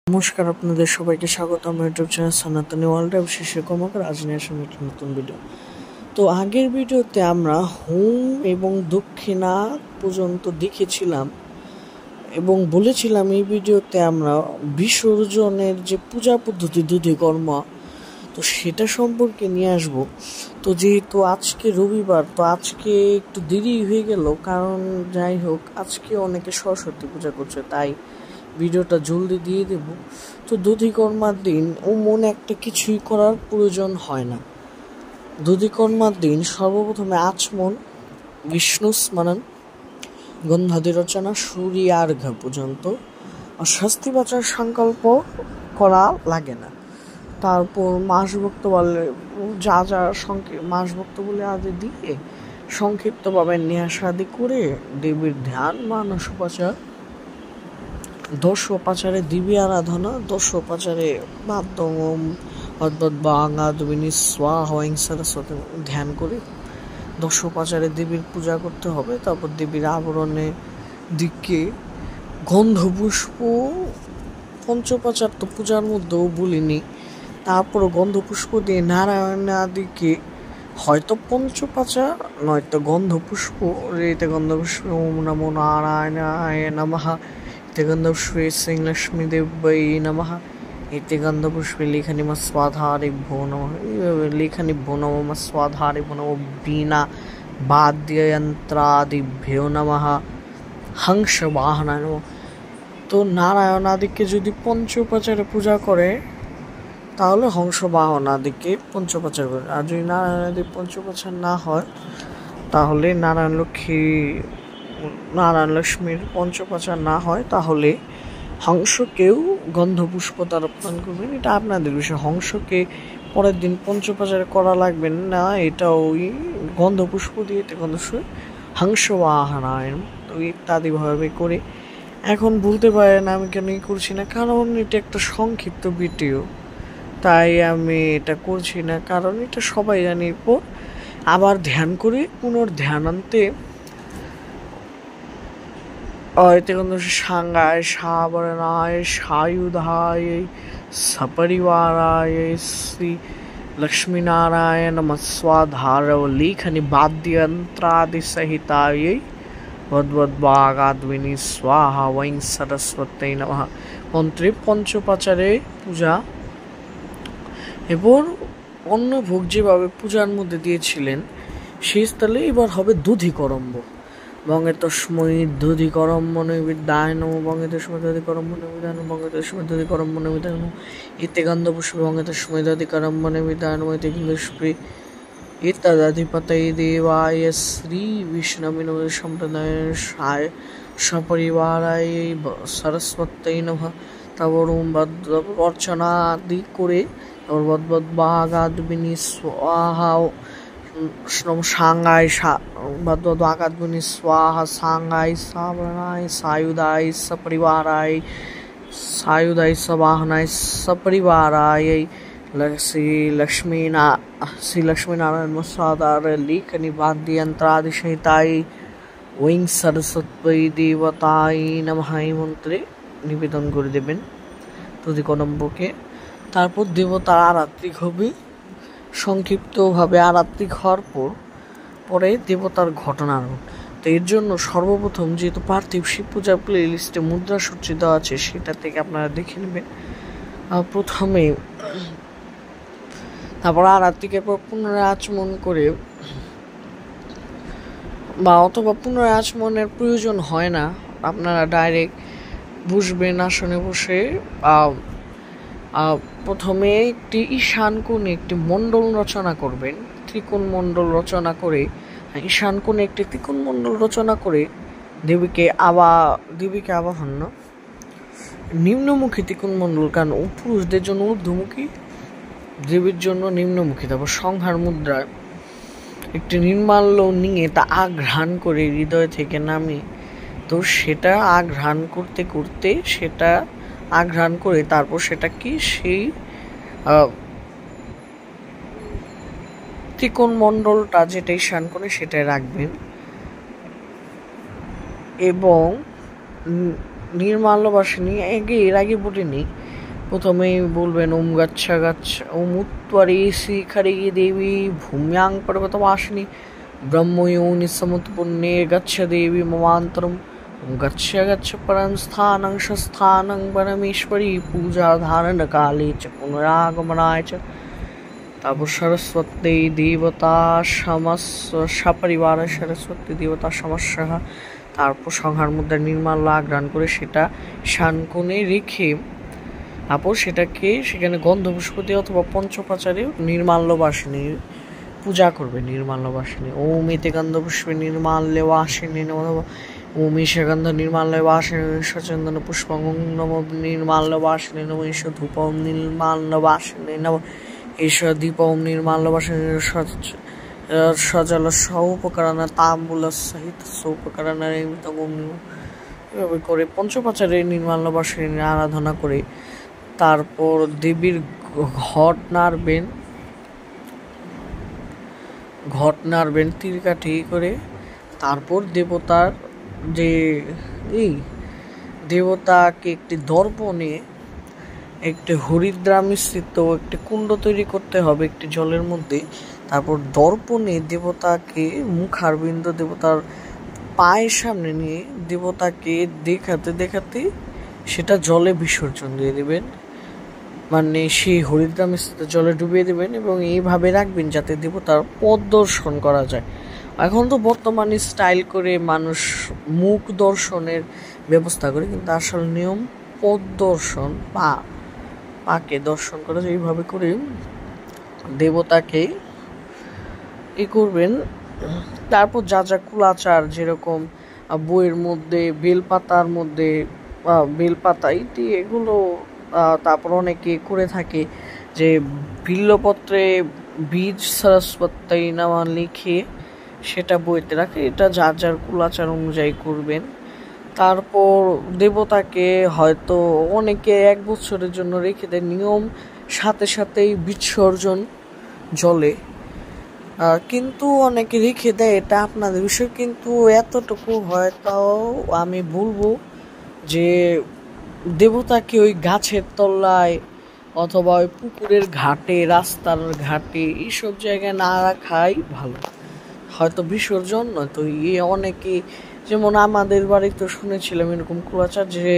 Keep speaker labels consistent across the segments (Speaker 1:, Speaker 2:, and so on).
Speaker 1: নমস্কার, আপনাদের সবাইকে স্বাগত আমার ইউটিউব চ্যানেল সনাতনী ওয়ার্ল্ড বিশেষ কর্মকার। আজ নিয়ে আসলাম একটি নতুন ভিডিও। তো আগের ভিডিওতে আমরা হোম এবং দক্ষিণা পর্যন্ত দেখেছিলাম এবং বলেছিলাম এই ভিডিওতে আমরা বিসর্জনের যে পূজা পদ্ধতি দধিকর্ম, তো সেটা সম্পর্কে নিয়ে আসব। তো যেহেতু আজকে রবিবার, তো আজকে একটু দেরি হয়ে গেল, কারণ যাই হোক আজকে অনেকে সরস্বতী পূজা করছে, তাই ভিডিওটা জলদি দিয়ে দেব। তো দধিকর্মার দিন মনে একটা কিছুই করার প্রয়োজন হয় না। দধিকর্মার দিন সর্বপ্রথমে আচমন, বিষ্ণু স্মরণ, গন্ধাদি রচনা, সূর্যার্ঘ পর্যন্ত শাস্তি বাঁচার সংকল্প করা লাগে না। তারপর মাস ভক্ত বলে যা যা মাস ভক্ত বলে আদি দিয়ে সংক্ষিপ্তভাবে ন্যাস আদি করে দেবীর ধ্যান, মানস উপাচার, দশোপাচারে দিবী আরাধনা, দশোপাচারে বাদ্যম অদ্ভুত বাঙাদিনী স্বাহা সরস্বতী ধ্যান করে দশোপাচারে দেবীর পূজা করতে হবে। তারপর দেবীর আবরণের দিকে গন্ধপুষ্প, পঞ্চোপাচার তো পূজার মধ্যেও বলিনি, তারপর গন্ধপুষ্প দিয়ে নারায়ণ আদিকে হয়তো পঞ্চোপাচার নয়তো গন্ধপুষ্প, রেতে গন্ধপুষ্প ওম নমো নারায়ণায় নমঃ, এতে গন্ধপুষ্পে শ্রী লক্ষ্মী দেব্যৈ নমঃ, এতে গন্ধপুষ্পে লেখানিমা স্বাধারিভ্যো নমঃ, এইভাবে লেখানিভ্যো নমঃ স্বাধারিভ্যো নমঃ, বীণা বাদ্যযন্ত্রাদিভ্যো নমঃ, হংস বাহনায় নমঃ। তো নারায়ণ আদিকে যদি পঞ্চোপাচারে পূজা করে তাহলে হংস বাহন আদিকে পঞ্চোপাচার করে, আর যদি নারায়ণ আদি পঞ্চোপাচার না হয় তাহলে নারায়ণ লক্ষ্মীর পঞ্চোপাচার না হয় তাহলে হংসকেও গন্ধপুষ্প তারপণ করবেন। এটা আপনাদের বিষয়, হংসকে পরের দিন পঞ্চোপাচারে করা লাগবে না, এটা ওই গন্ধপুষ্প দিয়ে গন্ধপুষ্প হংস বাহনায়ন তো ইত্যাদি ভাবে করে। এখন বলতে পারেন আমি কেন করছি না, কারণ এটা একটা সংক্ষিপ্ত ভিডিও, তাই আমি এটা করছি না, কারণ এটা সবাই জানি। এরপর আবার ধ্যান করে পুনর্ধ্যানান্তে সাঙ্গায় সাবরণায় সায়ুধায় সপরিবারায় শ্রী লক্ষ্মীনারায়ণ নমঃস্বাধারও লেখনি বাদ্যযন্ত্রাদি সহিতায় ভদ্ভদ্ভাগাদ্বিনী স্বাহা ওং সরস্বতী নমঃ মন্ত্রে পঞ্চোপাচারে পূজা। এবার অন্য ভোগ যেভাবে পূজার মধ্যে দিয়েছিলেন সেই স্থলে এবার হবে দধিকর্ম। বঙ্গে তস্মৈ দধিকর্ম নৈবেদ্যায় নমঃ, বঙ্গে তস্মৈ দধিকর্ম নৈবেদ্যায় নমঃ, বঙ্গে তস্মৈ দধিকর্ম নৈবেদ্যায় নমঃ, এতে গন্ধপুষ্পে বঙ্গে তস্মৈ দধিকর্ম নৈবেদ্যায় নমঃ, এতে গন্ধপুষ্পে এতদধিপতয়ে দেবায় শ্রী বিষ্ণবে নমঃ, সম্প্রদায় সপরিবারায় সরস্বতী নমঃ। তারপর অর্চনা আদি করে তারপর বদ্ভদ্ভাগাদ্বিনী স্বাহা সাঙ্গায় বদ্ভদ্ভাগাদ্বিনী স্বাহা সাঙ্গায় সাবরণায় সায়ুধায় সপরিবারায় সায়ুধায় সবাহনায় সপরিবারায় শ্রী লক্ষ্মীনারায়ণ স্বাধার লেখনি বাদ্যযন্ত্রাদি সহিতায় ওং সরস্বতী দেবতায় নমঃ মন্ত্রে নিবেদন করে দেবেন দধিকর্মকে। তারপর দেবতার আরাত্রিক হবে। সংক্ষিপ্তভাবে আরাত্রিক হওয়ার পরে দেবতার ঘটনা। তো এর জন্য সর্বপ্রথম যেহেতু পার্থিব শিব পূজা প্লে লিস্টে মুদ্রা সূচি দেওয়া আছে সেটা থেকে আপনারা দেখে নেবেন। প্রথমে তারপর আরাত্রিকের পর পুনরায় আচমন করে বা অথবা পুনরায় আচমনের প্রয়োজন হয় না, আপনারা ডাইরেক্ট বসবেন আসনে বসে। প্রথমে একটি ঈশান কোণে একটি মণ্ডল রচনা করবেন, ত্রিকোণ মণ্ডল রচনা করে ঈশান কোণে একটি ত্রিকোণ মণ্ডল রচনা করে দেবীকে আবাহন নিম্নমুখী ত্রিকোণ মণ্ডল, কারণ পুরুষদের জন্য ঊর্ধ্বমুখী, দেবীর জন্য নিম্নমুখী। তারপর সংহার মুদ্রায় একটি নির্মাল্য নিয়ে তা আঘ্রাণ করে হৃদয় থেকে নামিয়ে, তো সেটা আঘ্রাণ করতে করতে সেটা আঘ্রাণ করে তারপর সেটা কি সেই ত্রিকোণ মণ্ডলটা যেটা ঈশান কোণে সেটাই রাখবেন। এবং নির্মাল্যবাসিনী এর আগে বলিনি। প্রথমেই বলবেন ওম গচ্ছা গচ্ছা ওম উত্তরে শিখরে দেবী ভূম্যাং পর্বতবাসিনী ব্রহ্ময়োনি সমুৎপন্নে গচ্ছ দেবী মমান্তরম ওম গচ্ছ গচ্ছ পরম স্থানং স্থানং পরমেশ্বরী পূজা ধারণ কালে চ পুনরাগমনায় চ। তারপর সরস্বতী দেবতা সপরিবার সরস্বতী দেবতা সমস্যা। তারপর সংহার মুদ্রা নির্মাল্য আগ্রাণ করে সেটা শানকোণে রেখে তারপর সেটাকে সেখানে গন্ধপুষ্প দিয়ে অথবা পঞ্চপাচারে নির্মাল্যবাসিনী পূজা করবে। নির্মাল্যবাসিনী ওম এতে গন্ধপুষ্পে নির্মাল্যবাসিনী নমঃ ওম ঈশগন্ধ নির্মাল্যবাসিনী সচন্দন পুষ্পং নম নির্মাল্যবাসিনী নম ঈশ ধূপম নির্মাল্যবাসিনী নম ঈশ দীপম নির্মাল্যবাসিনী সজল সৌপকরণ তাম্বুল সহিত সৌপকরণ এভাবে করে পঞ্চপাচারে নির্মাল্যবাসিনী আরাধনা করে তারপর দেবীর ঘট নাড়বেন তীরকাঠি করে। তারপর দেবতার যে দেবতাকে একটি দর্পণে একটি হরিদ্রা মিশ্রিত একটি কুণ্ড তৈরি করতে হবে একটি জলের মধ্যে। তারপর দর্পণে দেবতাকে মুখারবিন্দ দেবতার পায়ের সামনে নিয়ে দেবতাকে দেখাতে দেখাতে সেটা জলে বিসর্জন দিয়ে দেবেন, মানে সেই হরিদ্রা মিশ্রিত জলে ডুবিয়ে দেবেন এবং এইভাবে রাখবেন যাতে দেবতার পদ দর্শন করা যায়। এখন তো বর্তমানে স্টাইল করে মানুষ মুখ দর্শনের ব্যবস্থা করে, কিন্তু আসল নিয়ম পদ দর্শন পাকে দর্শন করা যায়। এইভাবে করে দেবতাকে করবেন। তারপর যা যা কুলাচার যেরকম বইয়ের মধ্যে বেলপাতা ইতি এগুলো, তারপর অনেকে করে থাকে যে বিল্লপত্রে বীজ সরস্বতী নামা লিখে সেটা বইতে রাখে। এটা যার যার কুলাচার অনুযায়ী করবেন। তারপর দেবতাকে হয়তো অনেকে 1 বছরের জন্য রেখে দেয়, নিয়ম সাথে সাথেই বিসর্জন জলে, কিন্তু অনেকে রেখে দেয়, এটা আপনাদের বিষয়। কিন্তু এতটুকু হয়তো আমি বলবো যে দেবতাকে ওই গাছের তলায় অথবা ওই পুকুরের ঘাটে রাস্তার ঘাটে এইসব জায়গায় না রাখাই ভালো। হয়তো বিসর্জন নয়তো অনেকে, যেমন আমাদের বাড়িতে শুনেছিলাম এরকম কুলাচার যে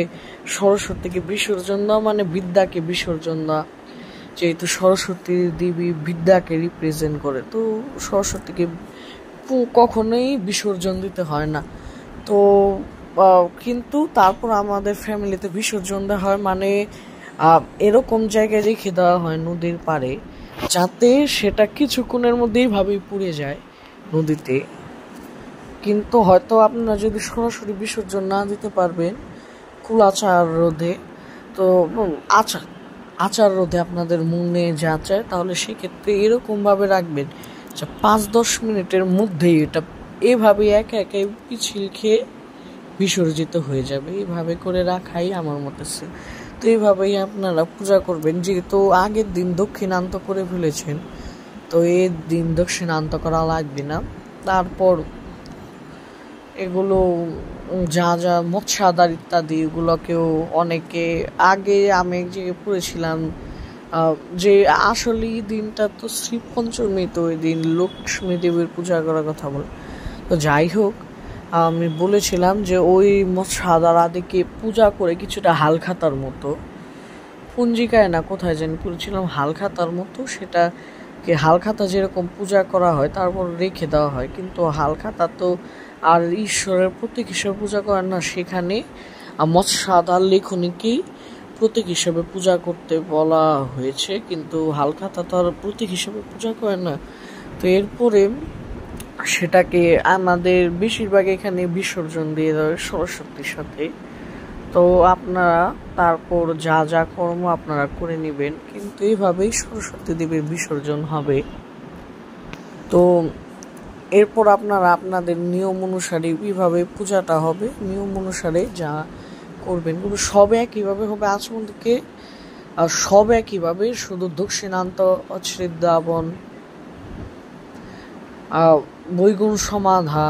Speaker 1: সরস্বতীকে বিসর্জন দেওয়া মানে বিদ্যাকে বিসর্জন দেওয়া, যেহেতু সরস্বতী দেবী বিদ্যাকে রিপ্রেজেন্ট করে, তো সরস্বতীকে কখনোই বিসর্জন দিতে হয় না। তো কিন্তু তারপর আমাদের ফ্যামিলিতে বিসর্জন দেওয়া হয়, মানে এরকম জায়গায় রেখে দেওয়া হয় নদীর পাড়ে, যাতে সেটা কিছুক্ষণের মধ্যেই ভাবেই পুড়ে যায় নদীতে। কিন্তু হয়তো আপনারা যদি সরাসরি বিসর্জন না দিতে পারবেন কুলাচার রোধে, তো আচার রোধে আপনাদের মনে যা চায়, তাহলে সেক্ষেত্রে এরকমভাবে রাখবেন যে 5-10 মিনিটের মধ্যেই এটা এভাবে একে একে পিছিল খেয়ে বিসর্জিত হয়ে যাবে। এইভাবে করে রাখাই আমার মতে। তো এইভাবেই আপনারা পূজা করবেন। যেহেতু আগের দিন দক্ষিণান্ত করে ফেলেছেন, তো এর দিন দক্ষিণান্ত করা লাগবে না। তারপর এগুলো যা যা মৎস্যাদার ইত্যাদি এগুলোকেও অনেকে আগে আমি যে পড়েছিলাম যে আসলে এই দিনটা তো শ্রী পঞ্চমী, তো ওই দিন লক্ষ্মী দেবীর পূজা করার কথা বলে। তো যাই হোক, আমি বলেছিলাম যে ওই মৎস্যাদার আদিকে পূজা করে কিছুটা হালখাতার মতো, পঞ্জিকায় না কোথায় যেন পড়েছিলাম হালখাতার মতো, সেটাকে হালখাতা যেরকম পূজা করা হয় তারপর রেখে দেওয়া হয়। কিন্তু হালখাতা তো আর ঈশ্বরের প্রতীক হিসেবে পূজা করেন না, সেখানে মৎস্যাদার লেখনীকেই প্রতীক হিসেবে পূজা করতে বলা হয়েছে, কিন্তু হালখাতা তো আর প্রতীক হিসেবে পূজা করেন না। তো এরপরে সেটাকে আমাদের বেশিরভাগ এখানে বিসর্জন দিয়ে দেয় সরস্বতীর সাথে। তো আপনারা তারপর যা যা কর্ম আপনারা করে নেবেন, কিন্তু এইভাবেই সরস্বতী দেবীর বিসর্জন হবে। তো এরপর আপনারা আপনাদের নিয়ম অনুসারে এইভাবে পূজাটা হবে, নিয়ম অনুসারে যা করবেন সব একইভাবে হবে। আচমনকে সব একইভাবে, শুধু দক্ষিণান্ত অশ্রিদ্রাবণ বৈগুণ সমাধা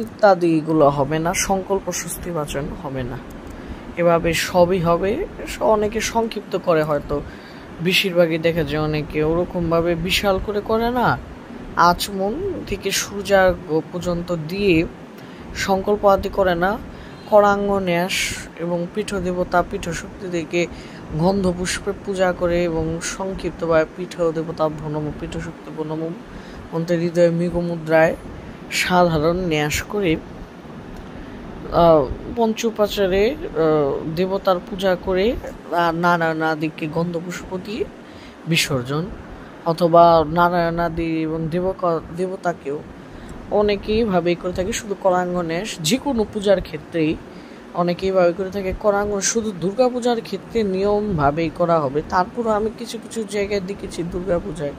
Speaker 1: ইত্যাদি এগুলো হবে না, সংকল্প স্বস্তি বাচন হবে না, এভাবে সবই হবে। অনেকে সংক্ষিপ্ত করে, হয়তো বেশিরভাগই দেখা যায় অনেকে ওরকমভাবে বিশাল করে না, আচমন থেকে সূর্যাগ পর্যন্ত দিয়ে সংকল্প আদি করে না। করাঙ্গ ন্যাস এবং পীঠ দেবতা পীঠ শক্তি থেকে গন্ধ পুষ্পে পূজা করে এবং সংক্ষিপ্তভাবে পীঠ দেবতা ভনম পীঠ শক্তি বনম অন্তে হৃদয় মৃগমুদ্রায় সাধারণ ন্যাস করে পঞ্চোপাচারে দেবতার পূজা করে নারায়ণাদিকে গন্ধপুষ্প দিয়ে বিসর্জন, অথবা নারায়ণাদি এবং দেবতাকেও অনেকেই ভাবে করে থাকে। শুধু করাঙ্গ ন্যাস যে কোনো পূজার ক্ষেত্রেই অনেকেই ভাবে করে থাকে। করাঙ্গ শুধু দুর্গা পূজার ক্ষেত্রে নিয়মভাবেই করা হবে, তারপরও আমি কিছু কিছু জায়গায় দেখেছি দুর্গা পূজায়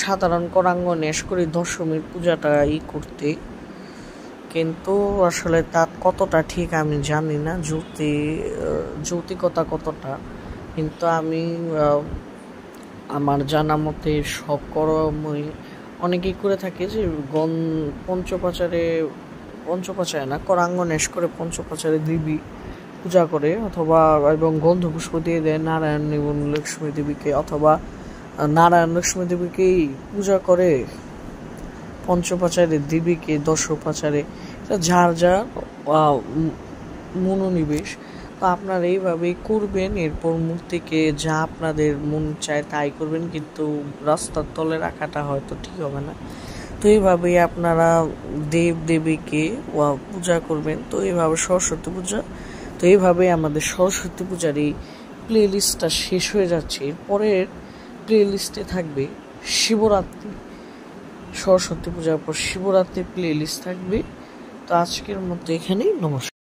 Speaker 1: সাধারণ করাঙ্গ ন্যাস করে দশমীর পূজাটা করতে, কিন্তু আসলে তা কতটা ঠিক আমি জানি না, যৌক্তিকতা কতটা, কিন্তু আমি আমার জানা মতে সব কর্মই অনেকেই করে থাকে যে পঞ্চপাচারে না, করাঙ্গ ন্যাস করে পঞ্চপাচারে দেবী পূজা করে, অথবা এবং গন্ধ পুষ্প দিয়ে দেয় নারায়ণ এবং লক্ষ্মী দেবীকে, অথবা নারায়ণ লক্ষ্মী দেবীকেই পূজা করে পঞ্চপাচারে দেবীকে দশোপাচারে, যার যা মনোনিবেশ। তো আপনারা এইভাবেই করবেন, এরপর মূর্তিকে যা আপনাদের মন চায় তাই করবেন, কিন্তু রাস্তার তলে রাখাটা হয়তো ঠিক হবে না। তো এইভাবেই আপনারা দেব দেবীকে পূজা করবেন। তো এইভাবে সরস্বতী পূজা, তো এইভাবেই আমাদের সরস্বতী পূজার এই প্লে লিস্টটা শেষ হয়ে যাচ্ছে। এরপরের প্লে লিস্টে থাকবে শিবরাত্রি, সরস্বতী পূজার পর শিবরাত্রির প্লে লিস্ট থাকবে। তো আজকের মতো এখানেই, নমস্কার।